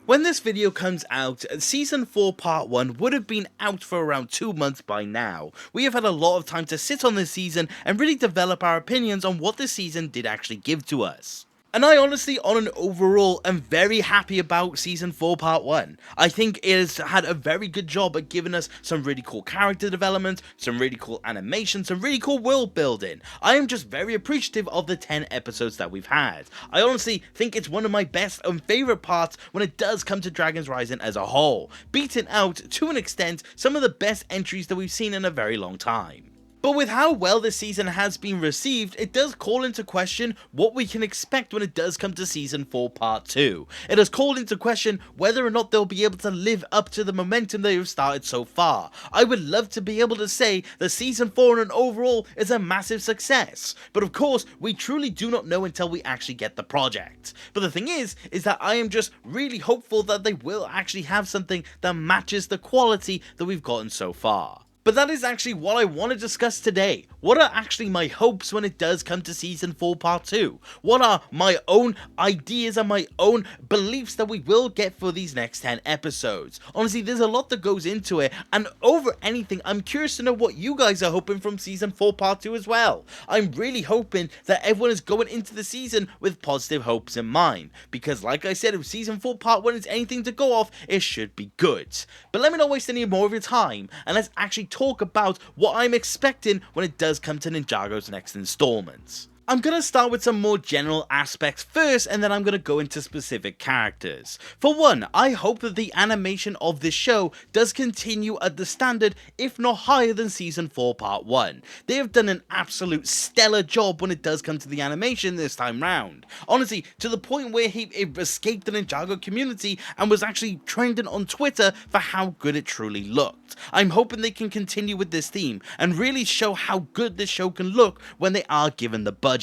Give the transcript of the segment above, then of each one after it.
When this video comes out, Season 4 Part 1 would have been out for around 2 months by now. We have had a lot of time to sit on this season and really develop our opinions on what this season did actually give to us. And I honestly, on an overall, am very happy about Season 4 Part 1. I think it has had a very good job at giving us some really cool character development, some really cool animation, some really cool world building. I am just very appreciative of the 10 episodes that we've had. I honestly think it's one of my best and favourite parts when it does come to Dragon's Rising as a whole, beating out, to an extent, some of the best entries that we've seen in a very long time. But with how well this season has been received, it does call into question what we can expect when it does come to Season 4 Part 2. It has called into question whether or not they'll be able to live up to the momentum they have started so far. I would love to be able to say that Season 4 and overall is a massive success, but of course we truly do not know until we actually get the project. But the thing is that I am just really hopeful that they will actually have something that matches the quality that we've gotten so far. But that is actually what I want to discuss today. What are actually my hopes when it does come to Season 4 Part 2? What are my own ideas and my own beliefs that we will get for these next 10 episodes? Honestly, there's a lot that goes into it, and over anything, I'm curious to know what you guys are hoping from Season 4 Part 2 as well. I'm really hoping that everyone is going into the season with positive hopes in mind, because like I said, if Season 4 Part 1 is anything to go off, it should be good. But let me not waste any more of your time, and let's actually talk about what I'm expecting when it does come to Ninjago's next installments. I'm going to start with some more general aspects first, and then I'm going to go into specific characters. For one, I hope that the animation of this show does continue at the standard, if not higher than Season 4 Part 1. They have done an absolute stellar job when it does come to the animation this time round. Honestly, to the point where he escaped the Ninjago community and was actually trending on Twitter for how good it truly looked. I'm hoping they can continue with this theme and really show how good this show can look when they are given the budget.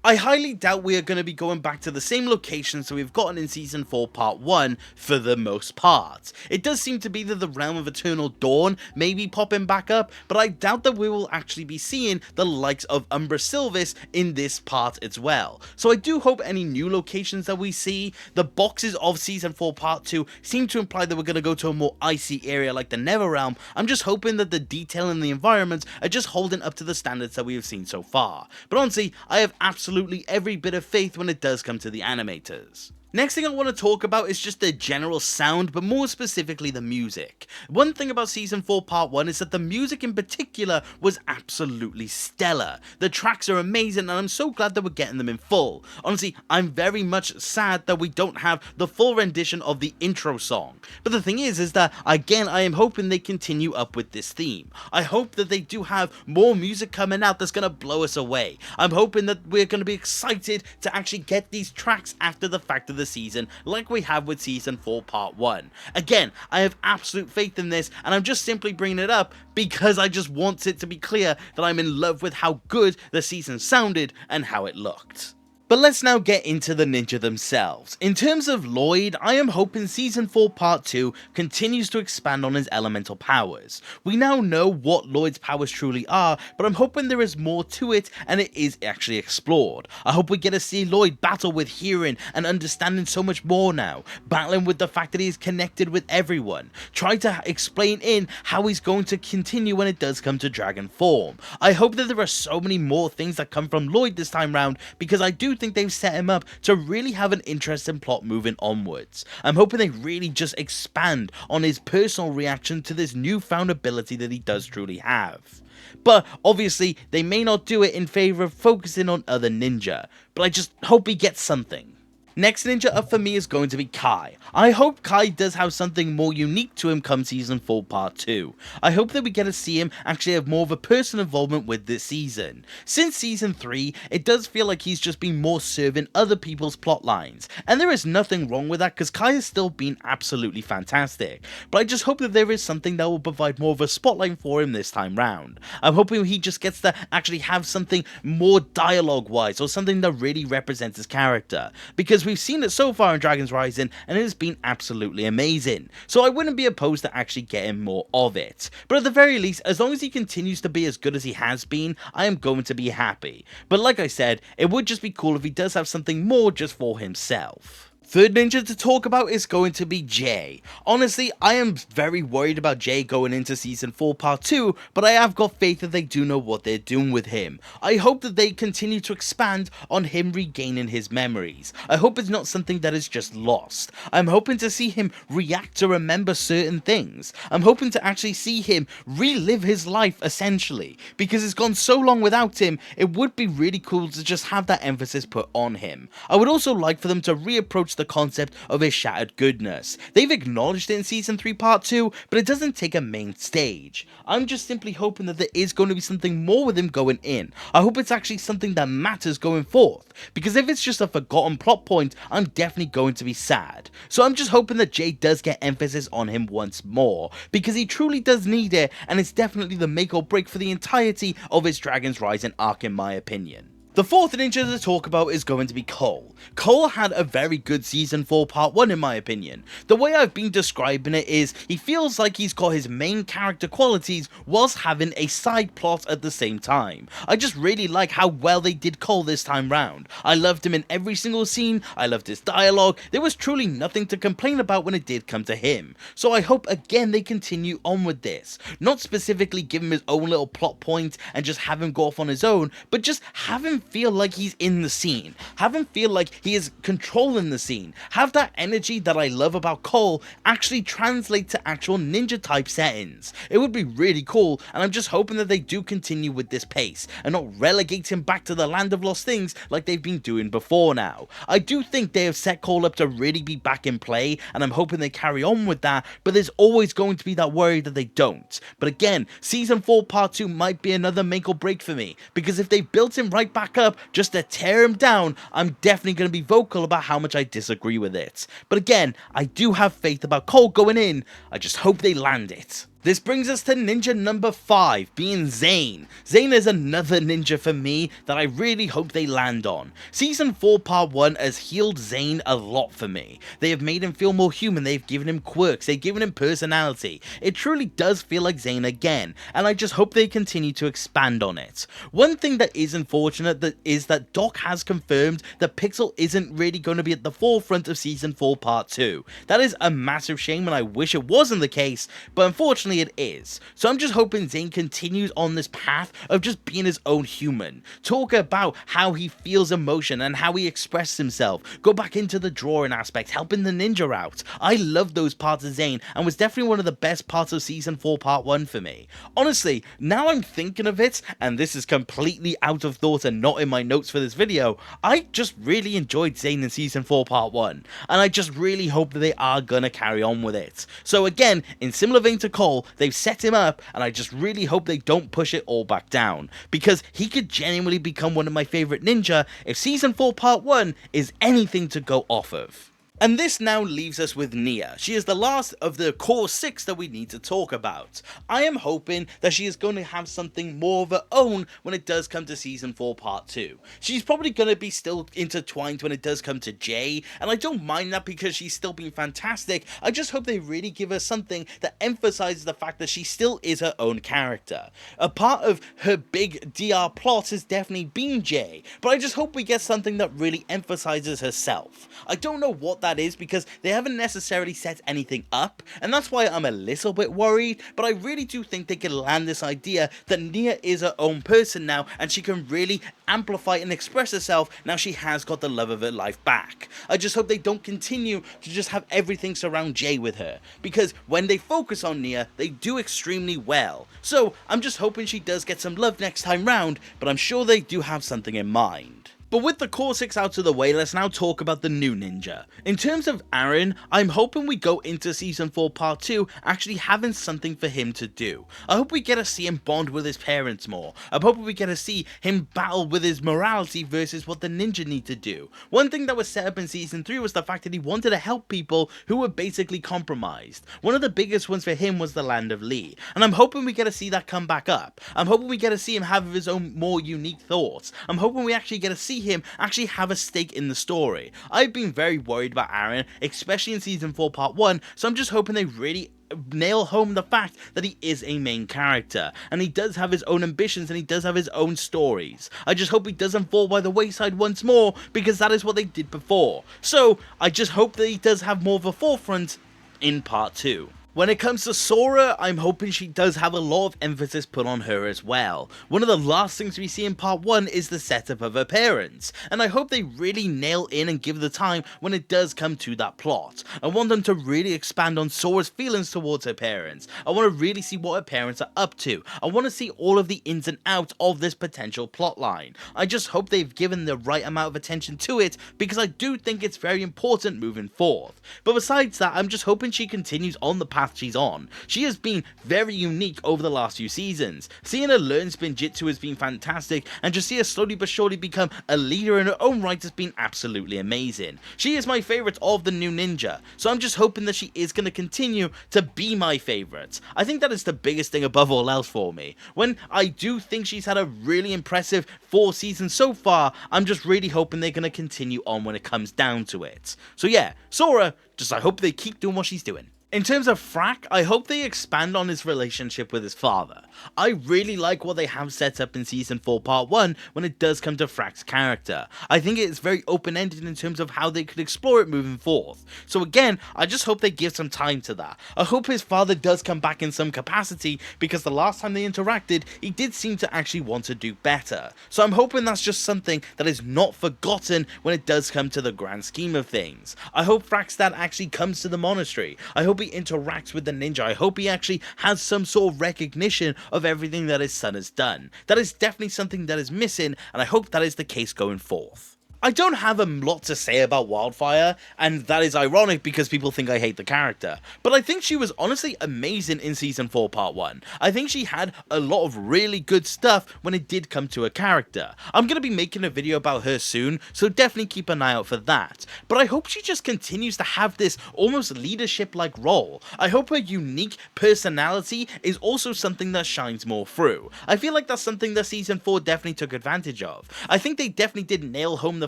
I highly doubt we are going to be going back to the same locations that we've gotten in Season 4 Part 1 for the most part. It does seem to be that the Realm of Eternal Dawn may be popping back up, but I doubt that we will actually be seeing the likes of Umbra Sylvis in this part as well. So I do hope any new locations that we see, the boxes of Season 4 Part 2 seem to imply that we're going to go to a more icy area like the Netherrealm. I'm just hoping that the detail in the environments are just holding up to the standards that we have seen so far. But honestly, I have absolutely every bit of faith when it does come to the animators. Next thing I want to talk about is just the general sound, but more specifically the music. One thing about Season 4 Part 1 is that the music in particular was absolutely stellar. The tracks are amazing, and I'm so glad that we're getting them in full. Honestly, I'm very much sad that we don't have the full rendition of the intro song. But the thing is that, again, I am hoping they continue up with this theme. I hope that they do have more music coming out that's going to blow us away. I'm hoping that we're going to be excited to actually get these tracks after the fact of the season, like we have with Season 4 Part 1. Again, I have absolute faith in this, and I'm just simply bringing it up because I just want it to be clear that I'm in love with how good the season sounded and how it looked. But let's now get into the ninja themselves. In terms of Lloyd, I am hoping Season 4 Part 2 continues to expand on his elemental powers. We now know what Lloyd's powers truly are, but I'm hoping there is more to it and it is actually explored. I hope we get to see Lloyd battle with hearing and understanding so much more now, battling with the fact that he is connected with everyone, try to explain in how he's going to continue when it does come to dragon form. I hope that there are so many more things that come from Lloyd this time round, because I do think they've set him up to really have an interesting plot moving onwards. I'm hoping they really just expand on his personal reaction to this newfound ability that he does truly have. But obviously they may not do it in favour of focusing on other ninja, but I just hope he gets something. Next ninja up for me is going to be Kai. I hope Kai does have something more unique to him come Season 4 Part 2. I hope that we get to see him actually have more of a personal involvement with this season. Since Season 3, it does feel like he's just been more serving other people's plot lines, and there is nothing wrong with that because Kai has still been absolutely fantastic. But I just hope that there is something that will provide more of a spotlight for him this time round. I'm hoping he just gets to actually have something more dialogue wise, or something that really represents his character, because we've seen it so far in Dragon's Rising and it has been absolutely amazing, so I wouldn't be opposed to actually getting more of it. But at the very least, as long as he continues to be as good as he has been, I am going to be happy. But like I said, it would just be cool if he does have something more just for himself. Third ninja to talk about is going to be Jay. Honestly, I am very worried about Jay going into Season 4 Part 2, but I have got faith that they do know what they're doing with him. I hope that they continue to expand on him regaining his memories. I hope it's not something that is just lost. I'm hoping to see him react to remember certain things. I'm hoping to actually see him relive his life essentially, because it's gone so long without him, it would be really cool to just have that emphasis put on him. I would also like for them to reapproach the concept of his shattered goodness. They've acknowledged it in Season 3 Part 2, but it doesn't take a main stage. I'm just simply hoping that there is going to be something more with him going in. I hope it's actually something that matters going forth, because if it's just a forgotten plot point, I'm definitely going to be sad. So I'm just hoping that Jay does get emphasis on him once more, because he truly does need it, and it's definitely the make or break for the entirety of his Dragon's Rising arc in my opinion. The fourth ninja to talk about is going to be Cole. Cole had a very good Season 4 Part 1 in my opinion. The way I've been describing it is, he feels like he's got his main character qualities whilst having a side plot at the same time. I just really like how well they did Cole this time round. I loved him in every single scene, I loved his dialogue, there was truly nothing to complain about when it did come to him. So I hope again they continue on with this. Not specifically give him his own little plot point and just have him go off on his own, but just have him feel like he's in the scene. Have him feel like he is controlling the scene. Have that energy that I love about Cole actually translate to actual ninja type settings. It would be really cool, and I'm just hoping that they do continue with this pace and not relegate him back to the land of lost things like they've been doing before now. I do think they have set Cole up to really be back in play, and I'm hoping they carry on with that, but there's always going to be that worry that they don't. But again, Season 4 Part 2 might be another make or break for me, because if they built him right back up just to tear him down, I'm definitely going to be vocal about how much I disagree with it. But again, I do have faith about Cole going in, I just hope they land it. This brings us to ninja number 5, being Zane. Zane is another ninja for me that I really hope they land on. Season 4 Part 1 has healed Zane a lot for me. They have made him feel more human, they've given him quirks, they've given him personality. It truly does feel like Zane again, and I just hope they continue to expand on it. One thing that is unfortunate is that Doc has confirmed that Pixel isn't really going to be at the forefront of Season 4 Part 2. That is a massive shame, and I wish it wasn't the case, but unfortunately it is. So I'm just hoping Zane continues on this path of just being his own human. Talk about how he feels emotion and how he expresses himself. Go back into the drawing aspect, helping the ninja out. I love those parts of Zane and was definitely one of the best parts of Season 4 Part 1 for me. Honestly, now I'm thinking of it, and this is completely out of thought and not in my notes for this video, I just really enjoyed Zane in Season 4 Part 1, and I just really hope that they are gonna carry on with it. So again, in similar vein to Cole, they've set him up, and I just really hope they don't push it all back down, because he could genuinely become one of my favorite ninja if Season 4 Part 1 is anything to go off of. And this now leaves us with Nia. She is the last of the core 6 that we need to talk about. I am hoping that she is going to have something more of her own when it does come to Season 4 Part 2. She's probably going to be still intertwined when it does come to Jay, and I don't mind that because she's still been fantastic. I just hope they really give her something that emphasizes the fact that she still is her own character. A part of her big DR plot has definitely been Jay, but I just hope we get something that really emphasizes herself. I don't know what that is because they haven't necessarily set anything up, and that's why I'm a little bit worried, but I really do think they can land this idea that Nia is her own person now and she can really amplify and express herself now she has got the love of her life back. I just hope they don't continue to just have everything surround Jay with her, because when they focus on Nia, they do extremely well. So I'm just hoping she does get some love next time round, but I'm sure they do have something in mind. But with the core 6 out of the way, let's now talk about the new ninja. In terms of Aaron, I'm hoping we go into Season 4 Part 2 actually having something for him to do. I hope we get to see him bond with his parents more. I'm hoping we get to see him battle with his morality versus what the ninja need to do. One thing that was set up in Season 3 was the fact that he wanted to help people who were basically compromised. One of the biggest ones for him was the Land of Lee, and I'm hoping we get to see that come back up. I'm hoping we get to see him have his own more unique thoughts. I'm hoping we actually get to see him actually have a stake in the story. I've been very worried about Aaron, especially in Season 4 Part 1, so I'm just hoping they really nail home the fact that he is a main character, and he does have his own ambitions and he does have his own stories. I just hope he doesn't fall by the wayside once more, because that is what they did before. So I just hope that he does have more of a forefront in part 2. When it comes to Sora, I'm hoping she does have a lot of emphasis put on her as well. One of the last things we see in part 1 is the setup of her parents, and I hope they really nail in and give the time when it does come to that plot. I want them to really expand on Sora's feelings towards her parents. I want to really see what her parents are up to. I want to see all of the ins and outs of this potential plotline. I just hope they've given the right amount of attention to it, because I do think it's very important moving forth. But besides that, I'm just hoping she continues on the path she's on. She has been very unique over the last few seasons. Seeing her learn Spinjitzu has been fantastic, and just see her slowly but surely become a leader in her own right has been absolutely amazing. She is my favourite of the new ninja, so I'm just hoping that she is going to continue to be my favourite. I think that is the biggest thing above all else for me. When I do think she's had a really impressive 4 seasons so far, I'm just really hoping they're going to continue on when it comes down to it. So yeah, Sora, just I hope they keep doing what she's doing. In terms of Frack, I hope they expand on his relationship with his father. I really like what they have set up in Season 4 Part 1 when it does come to Frack's character. I think it is very open-ended in terms of how they could explore it moving forth. So again, I just hope they give some time to that. I hope his father does come back in some capacity, because the last time they interacted, he did seem to actually want to do better. So I'm hoping that's just something that is not forgotten when it does come to the grand scheme of things. I hope Frack's dad actually comes to the monastery. I hope he interacts with the ninja. I hope he actually has some sort of recognition of everything that his son has done. That is definitely something that is missing, and I hope that is the case going forth. I don't have a lot to say about Wildfire, and that is ironic because people think I hate the character, but I think she was honestly amazing in Season 4 Part 1. I think she had a lot of really good stuff when it did come to a character. I'm going to be making a video about her soon, so definitely keep an eye out for that, but I hope she just continues to have this almost leadership-like role. I hope her unique personality is also something that shines more through. I feel like that's something that Season 4 definitely took advantage of. I think they definitely did nail home the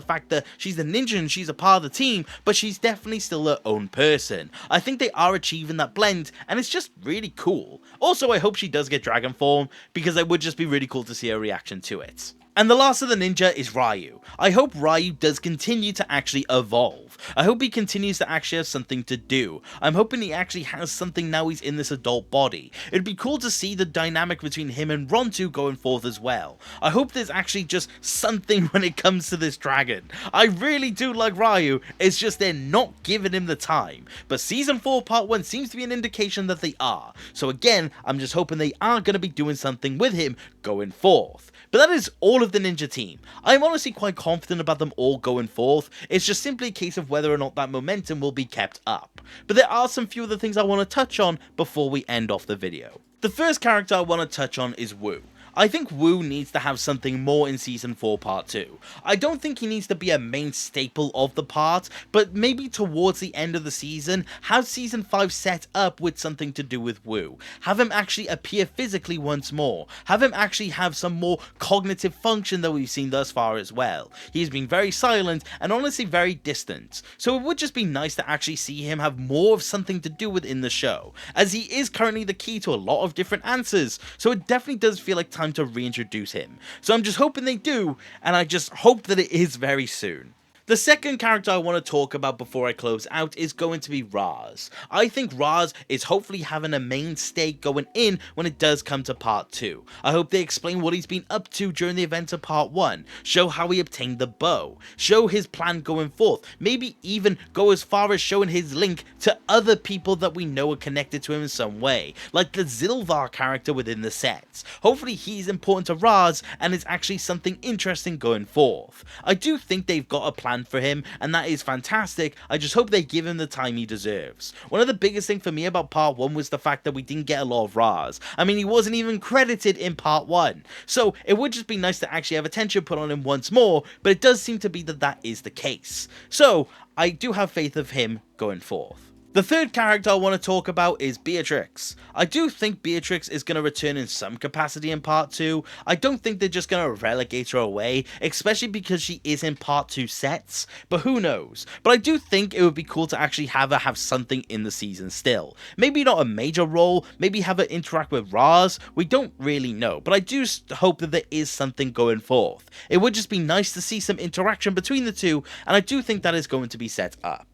fact that she's a ninja and she's a part of the team, but she's definitely still her own person. I think they are achieving that blend, and it's just really cool. Also, I hope she does get dragon form, because it would just be really cool to see her reaction to it. And the last of the ninja is Ryu. I hope Ryu does continue to actually evolve. I hope he continues to actually have something to do. I'm hoping he actually has something now he's in this adult body. It'd be cool to see the dynamic between him and Rontu going forth as well. I hope there's actually just something when it comes to this dragon. I really do like Ryu, it's just they're not giving him the time. But Season 4 Part 1 seems to be an indication that they are. So again, I'm just hoping they are going to be doing something with him going forth. But that is all of the ninja team. I'm honestly quite confident about them all going forth. It's just simply a case of whether or not that momentum will be kept up. But there are some few other things I want to touch on before we end off the video. The first character I want to touch on is Wu. I think Wu needs to have something more in Season 4 Part 2. I don't think he needs to be a main staple of the part, but maybe towards the end of the season, have Season 5 set up with something to do with Wu. Have him actually appear physically once more. Have him actually have some more cognitive function that we've seen thus far as well. He's been very silent and honestly very distant, so it would just be nice to actually see him have more of something to do with in the show, as he is currently the key to a lot of different answers, so it definitely does feel like time to reintroduce him. So I'm just hoping they do, and I just hope that it is very soon. The second character I want to talk about before I close out is going to be Raz. I think Raz is hopefully having a mainstay going in when it does come to Part 2. I hope they explain what he's been up to during the events of Part 1, show how he obtained the bow, show his plan going forth, maybe even go as far as showing his link to other people that we know are connected to him in some way, like the Zilvar character within the sets. Hopefully he's important to Raz and is actually something interesting going forth. I do think they've got a plan for him, and that is fantastic. I just hope they give him the time he deserves. One of the biggest things for me about Part 1 was the fact that we didn't get a lot of Raz. I mean, he wasn't even credited in Part 1, so it would just be nice to actually have attention put on him once more, but it does seem to be that that is the case. So I do have faith of him going forth. The third character I want to talk about is Beatrix. I do think Beatrix is going to return in some capacity in part 2. I don't think they're just going to relegate her away, especially because she is in part 2 sets, but who knows. But I do think it would be cool to actually have her have something in the season still. Maybe not a major role, maybe have her interact with Raz, we don't really know, but I do hope that there is something going forth. It would just be nice to see some interaction between the two, and I do think that is going to be set up.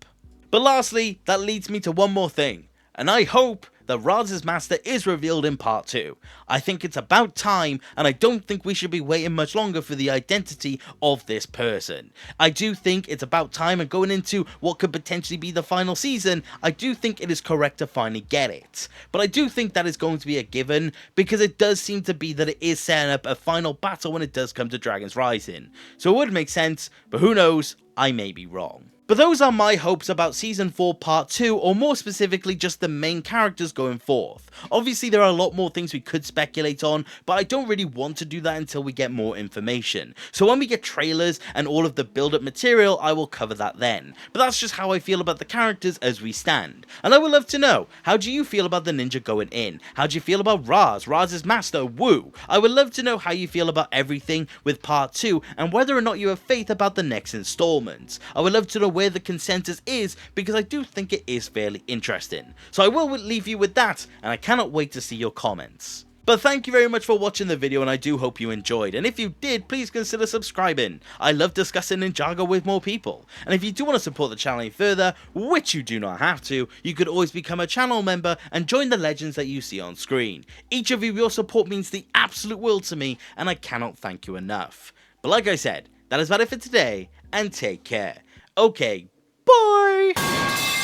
But lastly, that leads me to one more thing, and I hope that Raz's master is revealed in part 2. I think it's about time, and I don't think we should be waiting much longer for the identity of this person. I do think it's about time, and going into what could potentially be the final season, I do think it is correct to finally get it. But I do think that is going to be a given, because it does seem to be that it is setting up a final battle when it does come to Dragon's Rising. So it would make sense, but who knows, I may be wrong. But those are my hopes about Season 4 Part 2, or more specifically just the main characters going forth. Obviously there are a lot more things we could speculate on, but I don't really want to do that until we get more information. So when we get trailers and all of the build-up material, I will cover that then. But that's just how I feel about the characters as we stand. And I would love to know, how do you feel about the ninja going in? How do you feel about Raz's master, Wu? I would love to know how you feel about everything with Part 2, and whether or not you have faith about the next installment. I would love to know where the consensus is, because I do think it is fairly interesting. So I will leave you with that, and I cannot wait to see your comments. But thank you very much for watching the video, and I do hope you enjoyed, and if you did, please consider subscribing. I love discussing Ninjago with more people, and if you do want to support the channel any further, which you do not have to, you could always become a channel member and join the legends that you see on screen. Each of you, your support means the absolute world to me, and I cannot thank you enough. But like I said, that is about it for today, and take care. Okay, bye!